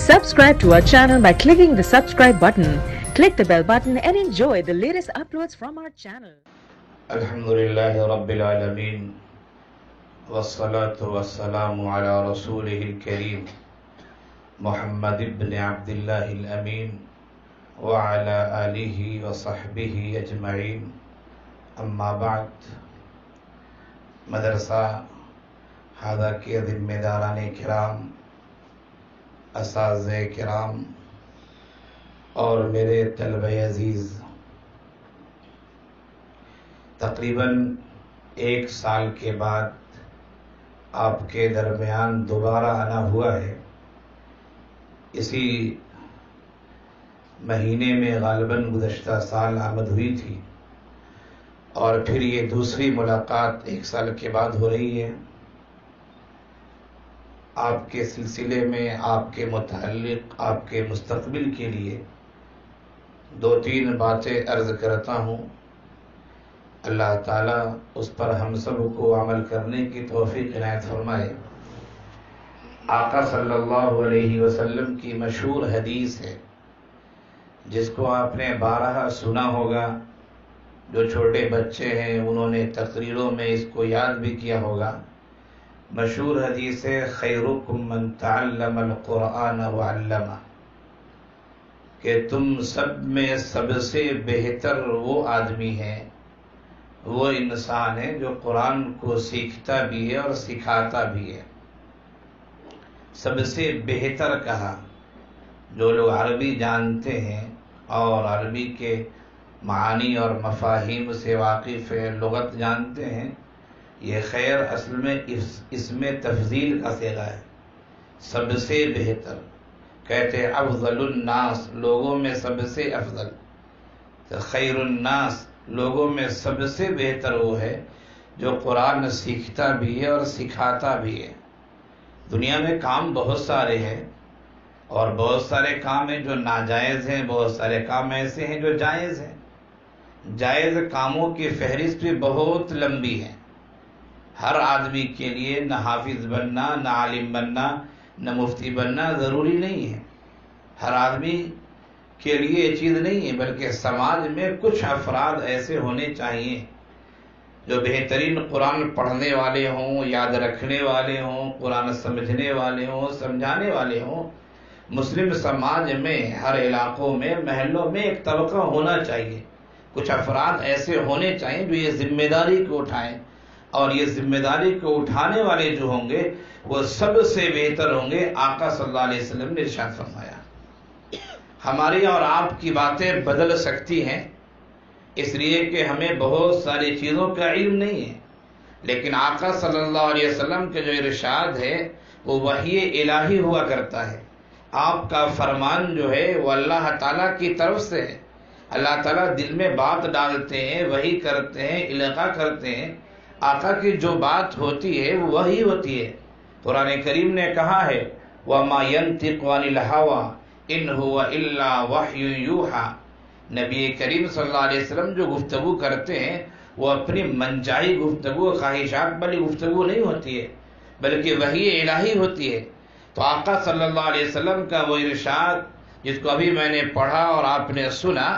Subscribe to our channel by clicking the subscribe button. Click the bell button and enjoy the latest uploads from our channel. Alhamdulillahi Rabbil Alameen Wassalatu wassalamu ala Rasulihil Kareem Muhammad ibn Abdillahil Ameen wa ala alihi wa sahbihi ajma'in. Amma ba'd. مدرسہ ہادہ کے ذمہ داران کرام، اساتذہ کرام اور میرے طلبہ عزیز، تقریباً 1 سال کے بعد آپ کے درمیان دوبارہ آنا ہوا ہے۔ اسی مہینے میں غالباً گزشتہ سال آمد ہوئی تھی، اور پھر یہ دوسری ملاقات 1 سال کے بعد ہو رہی ہے۔ آپ کے سلسلے میں، آپ کے متعلق، آپ کے مستقبل کے لیے 2-3 باتیں عرض کرتا ہوں۔ اللہ تعالیٰ اس پر ہم سب کو عمل کرنے کی توفیق عنایت فرمائے۔ آقا صلی اللہ علیہ وسلم کی مشہور حدیث ہے، جس کو آپ نے بارہا سنا ہوگا۔ جو چھوٹے بچے ہیں انہوں نے تقریروں میں اس کو یاد بھی کیا ہوگا۔ مشہور حدیث ہے، خیرکم من تعلم القرآن وعلمہ، کہ تم سب میں سب سے بہتر وہ آدمی ہے، وہ انسان ہے جو قرآن کو سیکھتا بھی ہے اور سکھاتا بھی ہے۔ سب سے بہتر کہا۔ جو لوگ عربی جانتے ہیں اور عربی کے معانی اور مفاہیم سے واقف ہیں، لغت جانتے ہیں، یہ خیر اصل میں اس میں تفضیل کا صیغہ ہے۔ سب سے بہتر کہتے ہیں افضل الناس، لوگوں میں سب سے افضل۔ تو خیر الناس، لوگوں میں سب سے بہتر وہ ہے جو قرآن سیکھتا بھی ہے اور سکھاتا بھی ہے۔ دنیا میں کام بہت سارے ہیں، اور بہت سارے کام ہیں جو ناجائز ہیں، بہت سارے کام ایسے ہیں جو جائز ہیں۔ جائز کاموں کی فہرست بھی بہت لمبی ہے۔ ہر آدمی کے لیے نہ حافظ بننا، نہ عالم بننا، نہ مفتی بننا ضروری نہیں ہے۔ ہر آدمی کے لیے یہ چیز نہیں ہے، بلکہ سماج میں کچھ افراد ایسے ہونے چاہیے جو بہترین قرآن پڑھنے والے ہوں، یاد رکھنے والے ہوں، قرآن سمجھنے والے ہوں، سمجھانے والے ہوں۔ مسلم سماج میں ہر علاقوں میں، محلوں میں ایک طبقہ ہونا چاہیے۔ کچھ افراد ایسے ہونے چاہیے جو یہ ذمہ داری کو اٹھائیں، اور یہ ذمہ داری کو اٹھانے والے جو ہوں گے وہ سب سے بہتر ہوں گے۔ آقا صلی اللہ علیہ وسلم نے ارشاد فرمایا، ہماری اور آپ کی باتیں بدل سکتی ہیں، اس لیے کہ ہمیں بہت ساری چیزوں کا علم نہیں ہے، لیکن آقا صلی اللہ علیہ وسلم کے جو ارشاد ہے وہ وحی الہی ہوا کرتا ہے۔ آپ کا فرمان جو ہے وہ اللہ تعالیٰ کی طرف سے ہے۔ اللہ تعالیٰ دل میں بات ڈالتے ہیں، وحی کرتے ہیں، القاء کرتے ہیں۔ آقا کی جو بات ہوتی ہے وہ وحی ہوتی ہے۔ قرآن کریم نے کہا ہے وَمَا يَنْطِقُ عَنِ الْهَوَىٰ إِنْ هُوَ إِلَّا وَحْيٌ يُوحَىٰ۔ نبی کریم صلی اللہ علیہ وسلم جو گفتگو کرتے ہیں وہ اپنی منچاہی گفتگو، خواہشات والی گفتگو نہیں ہوتی ہے، بلکہ وحی الہی ہوتی ہے۔ تو آقا صلی اللہ علیہ وسلم کا وہ ارشاد جس کو ابھی میں نے پڑھا اور آپ نے سنا،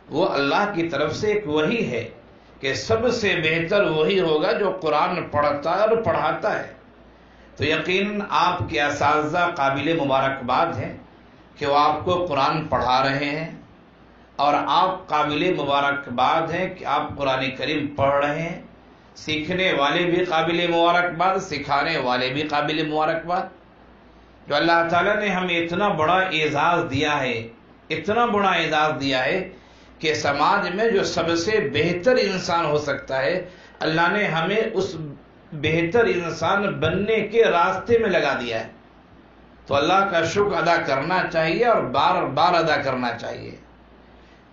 وہ اللہ کی طرف سے ایک وحی ہے کہ سب سے بہتر وہی ہوگا جو قرآن پڑھتا ہے اور پڑھاتا ہے۔ تو یقیناً آپ کے اساتذہ قابل مبارکباد ہیں کہ وہ آپ کو قرآن پڑھا رہے ہیں، اور آپ قابل مبارکباد ہیں کہ آپ قرآن کریم پڑھ رہے ہیں۔ سیکھنے والے بھی قابل مبارکباد، سکھانے والے بھی قابل مبارکباد۔ جو اللہ تعالیٰ نے ہمیں اتنا بڑا اعزاز دیا ہے، اتنا بڑا اعزاز دیا ہے کہ سماج میں جو سب سے بہتر انسان ہو سکتا ہے، اللہ نے ہمیں اس بہتر انسان بننے کے راستے میں لگا دیا ہے۔ تو اللہ کا شکر ادا کرنا چاہیے اور بار بار ادا کرنا چاہیے۔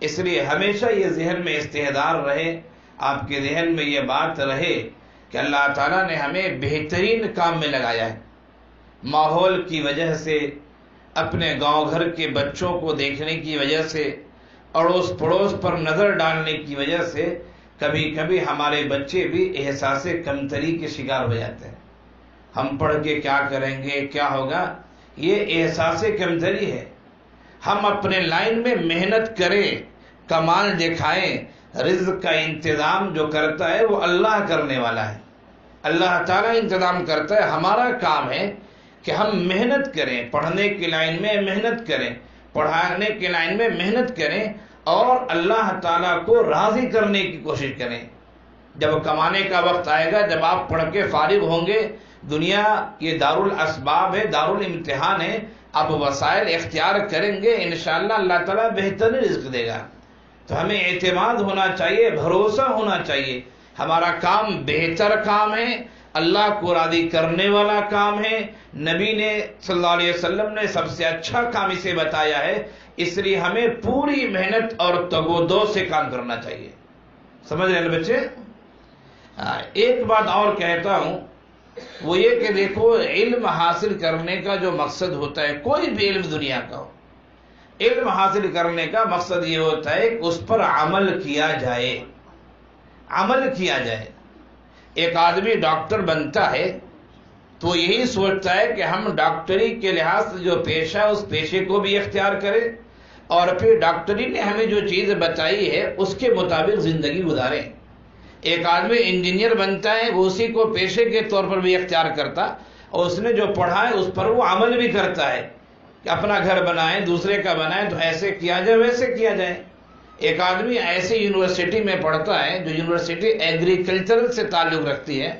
اس لیے ہمیشہ یہ ذہن میں استحضار رہے، آپ کے ذہن میں یہ بات رہے کہ اللہ تعالیٰ نے ہمیں بہترین کام میں لگایا ہے۔ ماحول کی وجہ سے، اپنے گاؤں گھر کے بچوں کو دیکھنے کی وجہ سے، اڑوس پڑوس پر نظر ڈالنے کی وجہ سے کبھی کبھی ہمارے بچے بھی احساس کمتری کے شکار ہو جاتے ہیں۔ ہم پڑھ کے کیا کریں گے، کیا ہوگا، یہ احساس کمتری ہے۔ ہم اپنے لائن میں محنت کریں، کمال دکھائیں، رزق کا انتظام جو کرتا ہے وہ اللہ کرنے والا ہے، اللہ تعالیٰ انتظام کرتا ہے۔ ہمارا کام ہے کہ ہم محنت کریں، پڑھنے کی لائن میں محنت کریں، پڑھانے کی لائن میں محنت کریں، اور اللہ تعالیٰ کو راضی کرنے کی کوشش کریں۔ جب کمانے کا وقت آئے گا، جب آپ پڑھ کے فارغ ہوں گے، دنیا یہ دارالاسباب ہے، دارالامتحان ہے، آپ وسائل اختیار کریں گے، انشاءاللہ اللہ تعالیٰ بہترین رزق دے گا۔ تو ہمیں اعتماد ہونا چاہیے، بھروسہ ہونا چاہیے، ہمارا کام بہتر کام ہے، اللہ کو راضی کرنے والا کام ہے۔ نبی نے صلی اللہ علیہ وسلم نے سب سے اچھا کام اسے بتایا ہے، اس لیے ہمیں پوری محنت اور تگودو سے کام کرنا چاہیے۔ سمجھ رہے ہیں بچے؟ ایک بات اور کہتا ہوں، وہ یہ کہ دیکھو، علم حاصل کرنے کا جو مقصد ہوتا ہے، کوئی بھی علم دنیا کا ہو، علم حاصل کرنے کا مقصد یہ ہوتا ہے کہ اس پر عمل کیا جائے، عمل کیا جائے۔ ایک آدمی ڈاکٹر بنتا ہے تو یہی سوچتا ہے کہ ہم ڈاکٹری کے لحاظ سے جو پیشہ ہے اس پیشے کو بھی اختیار کریں، اور پھر ڈاکٹری نے ہمیں جو چیز بتائی ہے اس کے مطابق زندگی گزاریں۔ ایک آدمی انجینئر بنتا ہے، وہ اسی کو پیشے کے طور پر بھی اختیار کرتا، اور اس نے جو پڑھا ہے اس پر وہ عمل بھی کرتا ہے کہ اپنا گھر بنائیں، دوسرے کا بنائیں تو ایسے کیا جائے، ویسے کیا جائے۔ ایک آدمی ایسی یونیورسٹی میں پڑھتا ہے جو یونیورسٹی ایگریکلچر سے تعلق رکھتی ہے،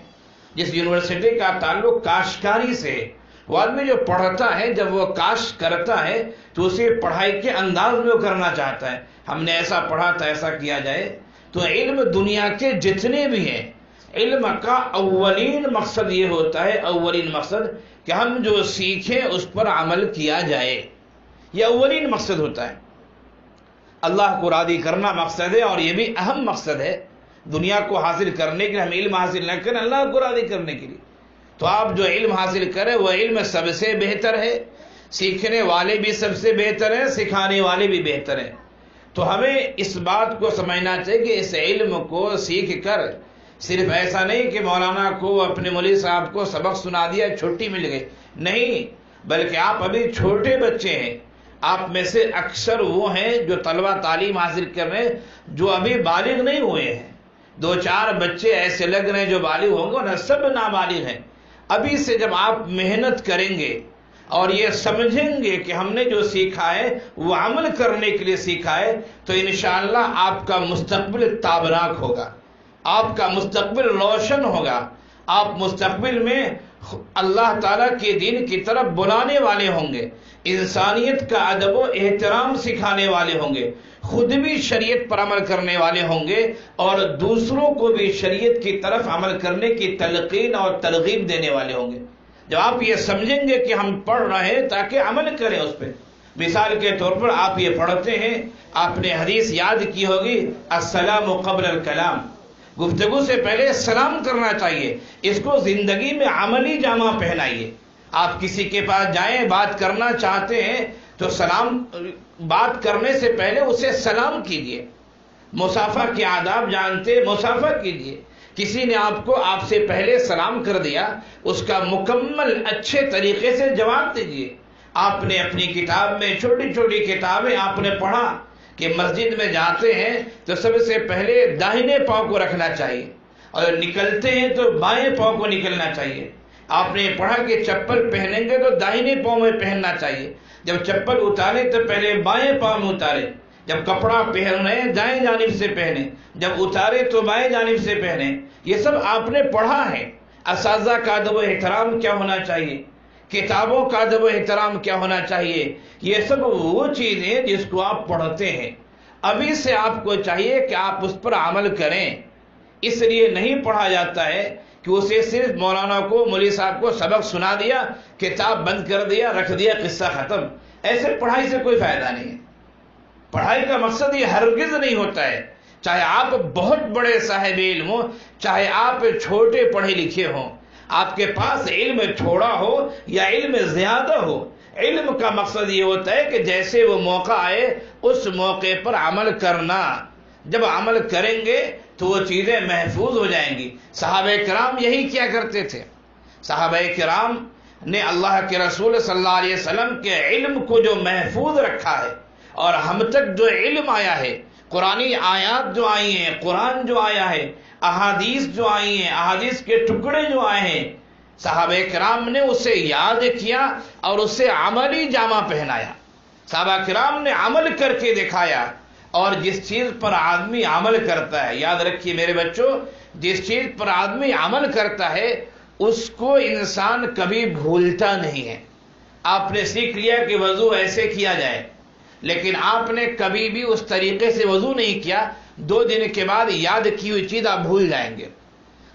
جس یونیورسٹی کا تعلق کاشتکاری سے ہے، وہ آدمی جو پڑھتا ہے جب وہ کاشت کرتا ہے تو اسے پڑھائی کے انداز میں وہ کرنا چاہتا ہے، ہم نے ایسا پڑھا تھا، ایسا کیا جائے۔ تو علم دنیا کے جتنے بھی ہیں، علم کا اولین مقصد یہ ہوتا ہے، اولین مقصد کہ ہم جو سیکھیں اس پر عمل کیا جائے، یہ اولین مقصد ہوتا ہے۔ اللہ کو راضی کرنا مقصد ہے، اور یہ بھی اہم مقصد ہے۔ دنیا کو حاصل کرنے کے لیے ہم علم حاصل نہ کریں، اللہ کو راضی کرنے کے لیے، تو آپ جو علم حاصل کریں وہ علم سب سے بہتر ہے، سیکھنے والے بھی سب سے بہتر ہیں، سکھانے والے بھی بہتر ہیں۔ تو ہمیں اس بات کو سمجھنا چاہیے کہ اس علم کو سیکھ کر صرف ایسا نہیں کہ مولانا کو، اپنے مولوی صاحب کو سبق سنا دیا، چھٹی مل گئی، نہیں، بلکہ آپ ابھی چھوٹے بچے ہیں۔ آپ میں سے اکثر وہ ہیں جو طلبہ تعلیم حاصل کر رہے ہیں جو ابھی بالغ نہیں ہوئے ہیں، 2-4 بچے ایسے لگ رہے ہیں جو بالغ ہوں گے، نہ سب نابالغ ہیں۔ ابھی سے جب آپ محنت کریں گے اور یہ سمجھیں گے کہ ہم نے جو سیکھا ہے وہ عمل کرنے کے لیے سیکھا ہے، تو انشاءاللہ آپ کا مستقبل تابناک ہوگا، آپ کا مستقبل روشن ہوگا، آپ مستقبل میں اللہ تعالیٰ کے دین کی طرف بلانے والے ہوں گے، انسانیت کا ادب و احترام سکھانے والے ہوں گے، خود بھی شریعت پر عمل کرنے والے ہوں گے، اور دوسروں کو بھی شریعت کی طرف عمل کرنے کی تلقین اور ترغیب دینے والے ہوں گے۔ جب آپ یہ سمجھیں گے کہ ہم پڑھ رہے ہیں تاکہ عمل کریں اس پہ، مثال کے طور پر آپ یہ پڑھتے ہیں، آپ نے حدیث یاد کی ہوگی، السلام قبل الکلام، گفتگو سے پہلے سلام کرنا چاہیے، اس کو زندگی میں عملی جامہ پہنائیے۔ آپ کسی کے پاس جائیں، بات کرنا چاہتے ہیں تو سلام، بات کرنے سے پہلے اسے سلام کیجیے، مصافحہ کے آداب جانتے، مصافحہ کیجیے۔ کسی نے آپ کو آپ سے پہلے سلام کر دیا، اس کا مکمل اچھے طریقے سے جواب دیجیے۔ آپ نے اپنی کتاب میں، چھوٹی چھوٹی کتابیں آپ نے پڑھا کہ مسجد میں جاتے ہیں تو سب سے پہلے داہنے پاؤں کو رکھنا چاہیے، اور نکلتے ہیں تو بائیں پاؤں کو نکلنا چاہیے۔ آپ نے پڑھا کہ چپل پہنیں گے تو داہنے پاؤں میں پہننا چاہیے، جب چپل اتارے تو پہلے بائیں پاؤں میں اتارے، جب کپڑا پہن رہے ہیں دائیں جانب سے پہنے، جب اتارے تو بائیں جانب سے پہنے۔ یہ سب آپ نے پڑھا ہے۔ اساتذہ کا ادب و احترام کیا ہونا چاہیے، کتابوں کا ادب و احترام کیا ہونا چاہیے، یہ سب وہ چیزیں جس کو آپ پڑھتے ہیں۔ ابھی سے آپ کو چاہیے کہ آپ اس پر عمل کریں۔ اس لیے نہیں پڑھا جاتا ہے کہ اسے صرف مولانا کو، مولوی صاحب کو سبق سنا دیا، کتاب بند کر دیا، رکھ دیا، قصہ ختم۔ ایسے پڑھائی سے کوئی فائدہ نہیں ہے۔ پڑھائی کا مقصد یہ ہرگز نہیں ہوتا ہے، چاہے آپ بہت بڑے صاحب علم ہو، چاہے آپ چھوٹے پڑھے لکھے ہوں، آپ کے پاس علم تھوڑا ہو یا علم زیادہ ہو، علم کا مقصد یہ ہوتا ہے کہ جیسے وہ موقع آئے اس موقع پر عمل کرنا۔ جب عمل کریں گے تو وہ چیزیں محفوظ ہو جائیں گی۔ صحابہ کرام یہی کیا کرتے تھے۔ صحابہ کرام نے اللہ کے رسول صلی اللہ علیہ وسلم کے علم کو جو محفوظ رکھا ہے اور ہم تک جو علم آیا ہے، قرآنی آیات جو آئی ہیں، قرآن جو آیا ہے، احادیث جو آئی ہیں، احادیث کے ٹکڑے جو آئے ہیں، صحابہ کرام نے اسے یاد کیا اور اسے عملی جامہ پہنایا. صحابہ کرام نے عمل کر کے دکھایا. اور جس چیز پر آدمی عمل کرتا ہے، یاد رکھیے میرے بچوں، جس چیز پر آدمی عمل کرتا ہے اس کو انسان کبھی بھولتا نہیں ہے. آپ نے سیکھ لیا کہ وضو ایسے کیا جائے، لیکن آپ نے کبھی بھی اس طریقے سے وضو نہیں کیا، 2 دن کے بعد یاد کی ہوئی چیز آپ بھول جائیں گے.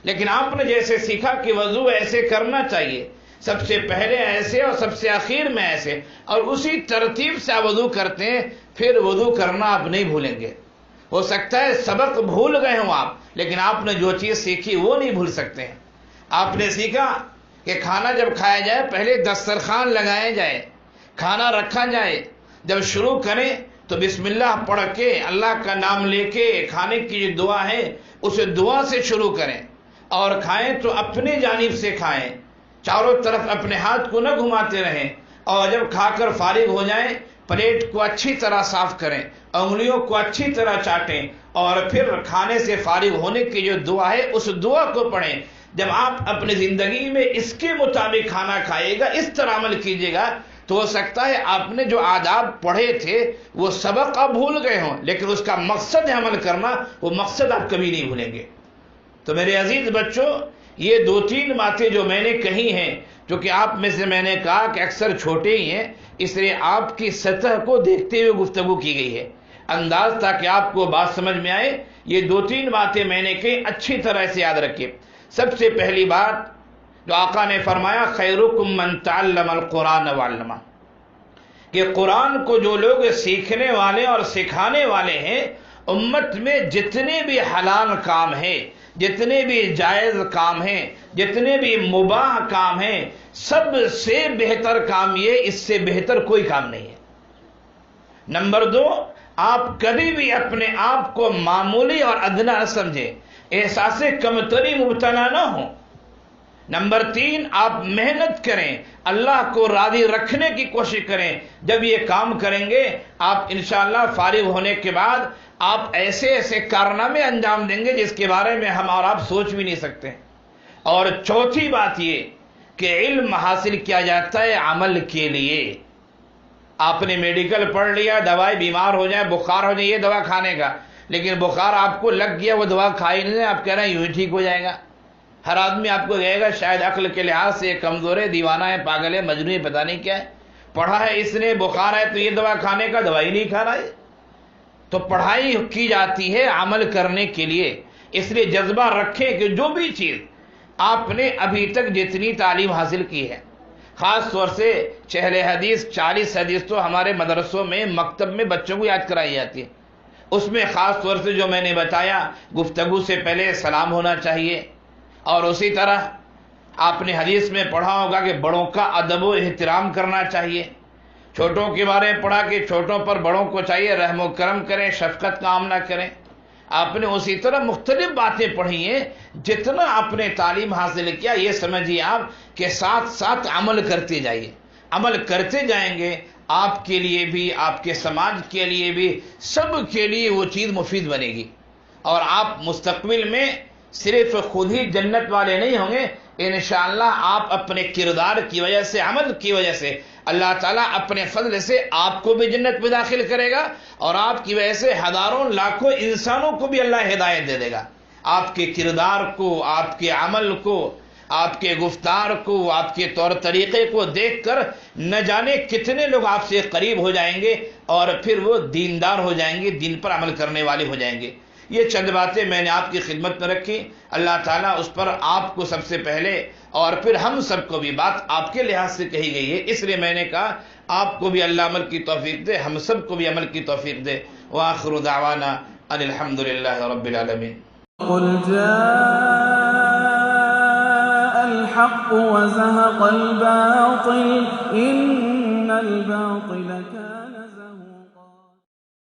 لیکن آپ نے جیسے سیکھا کہ وضو ایسے کرنا چاہیے، سب سے پہلے ایسے اور سب سے آخر میں ایسے، اور اسی ترتیب سے آپ وضو کرتے ہیں، پھر وضو کرنا آپ نہیں بھولیں گے. ہو سکتا ہے سبق بھول گئے ہوں آپ، لیکن آپ نے جو چیز سیکھی وہ نہیں بھول سکتے ہیں. آپ نے سیکھا کہ کھانا جب کھایا جائے پہلے دسترخوان لگائے جائے، کھانا رکھا جائے، جب شروع کریں تو بسم اللہ پڑھ کے اللہ کا نام لے کے کھانے کی جو دعا ہے اسے دعا سے شروع کریں، اور کھائیں تو اپنی جانب سے کھائیں، چاروں طرف اپنے ہاتھ کو نہ گھماتے رہیں. اور جب کھا کر فارغ ہو جائیں پلیٹ کو اچھی طرح صاف کریں، انگلیوں کو اچھی طرح چاٹیں، اور پھر کھانے سے فارغ ہونے کی جو دعا ہے اس دعا کو پڑھیں. جب آپ اپنی زندگی میں اس کے مطابق کھانا کھائیے گا، اس طرح عمل کیجیے گا، تو ہو سکتا ہے آپ نے جو آداب پڑھے تھے وہ سبق آپ بھول گئے ہوں، لیکن اس کا مقصد ہے عمل کرنا، وہ مقصد آپ کبھی نہیں بھولیں گے. تو میرے عزیز بچوں، یہ 2-3 باتیں جو میں نے کہی ہیں، جو کہ آپ میں سے میں نے کہا کہ اکثر چھوٹے ہی ہیں، اس لیے آپ کی سطح کو دیکھتے ہوئے گفتگو کی گئی ہے، انداز تاکہ آپ کو بات سمجھ میں آئے. یہ 2-3 باتیں میں نے کہی، اچھی طرح سے یاد رکھیں. سب سے پہلی بات جو آقا نے فرمایا، خیرکم من تعلم القرآن وعلمہ، کہ قرآن کو جو لوگ سیکھنے والے اور سکھانے والے ہیں، امت میں جتنے بھی حلال کام ہیں، جتنے بھی جائز کام ہیں، جتنے بھی مباح کام ہیں، سب سے بہتر کام یہ، اس سے بہتر کوئی کام نہیں ہے. نمبر 2، آپ کبھی بھی اپنے آپ کو معمولی اور ادنا نہ سمجھیں، احساس کمتری مبتلا نہ ہوں. نمبر 3، آپ محنت کریں، اللہ کو راضی رکھنے کی کوشش کریں. جب یہ کام کریں گے آپ انشاءاللہ فارغ ہونے کے بعد آپ ایسے ایسے کارنامے انجام دیں گے جس کے بارے میں ہم اور آپ سوچ بھی نہیں سکتے. اور چوتھی بات یہ کہ علم حاصل کیا جاتا ہے عمل کے لیے. آپ نے میڈیکل پڑھ لیا، دوائی، بیمار ہو جائے، بخار ہو جائے، یہ دوا کھانے کا، لیکن بخار آپ کو لگ گیا، وہ دوا کھائی نہیں، آپ کہہ رہے ہیں یوں ہی ٹھیک ہو جائے گا. ہر آدمی آپ کو کہے گا شاید عقل کے لحاظ سے کمزور ہے، دیوانہ ہے، پاگل ہے، مجنون ہے، پتہ نہیں کیا ہے، پڑھا ہے اس نے، بخار ہے تو یہ دوا کھانے کا، دوائی نہیں کھا رہا ہے. تو پڑھائی کی جاتی ہے عمل کرنے کے لیے. اس لیے جذبہ رکھیں کہ جو بھی چیز آپ نے ابھی تک جتنی تعلیم حاصل کی ہے، خاص طور سے 40 حدیث 40 حدیث تو ہمارے مدرسوں میں مکتب میں بچوں کو یاد کرائی جاتی ہے. اس میں خاص طور سے جو میں نے بتایا، گفتگو سے پہلے سلام ہونا چاہیے، اور اسی طرح آپ نے حدیث میں پڑھا ہوگا کہ بڑوں کا ادب و احترام کرنا چاہیے. چھوٹوں کے بارے میں پڑھا کہ چھوٹوں پر بڑوں کو چاہیے رحم و کرم کریں، شفقت کا عام نہ کریں. آپ نے اسی طرح مختلف باتیں پڑھی ہیں. جتنا آپ نے تعلیم حاصل کیا، یہ سمجھیے آپ کہ ساتھ ساتھ عمل کرتے جائیے. عمل کرتے جائیں گے آپ کے لیے بھی، آپ کے سماج کے لیے بھی، سب کے لیے وہ چیز مفید بنے گی. اور آپ مستقبل میں صرف خود ہی جنت والے نہیں ہوں گے، انشاءاللہ آپ اپنے کردار کی وجہ سے، عمل کی وجہ سے اللہ تعالیٰ اپنے فضل سے آپ کو بھی جنت میں داخل کرے گا، اور آپ کی وجہ سے ہزاروں لاکھوں انسانوں کو بھی اللہ ہدایت دے دے گا. آپ کے کردار کو، آپ کے عمل کو، آپ کے گفتار کو، آپ کے طور طریقے کو دیکھ کر نہ جانے کتنے لوگ آپ سے قریب ہو جائیں گے، اور پھر وہ دیندار ہو جائیں گے، دین پر عمل کرنے والے ہو جائیں گے. یہ چند باتیں میں نے آپ کی خدمت میں رکھی. اللہ تعالیٰ اس پر آپ کو سب سے پہلے اور پھر ہم سب کو بھی بات آپ کے لحاظ سے کہی گئی ہے، اس لیے میں نے کہا آپ کو بھی اللہ عمل کی توفیق دے، ہم سب کو بھی عمل کی توفیق دے. وآخر دعوانا ان الحمدللہ رب العالمین. قل جاء الحق وزهق الباطل إن الباطل كان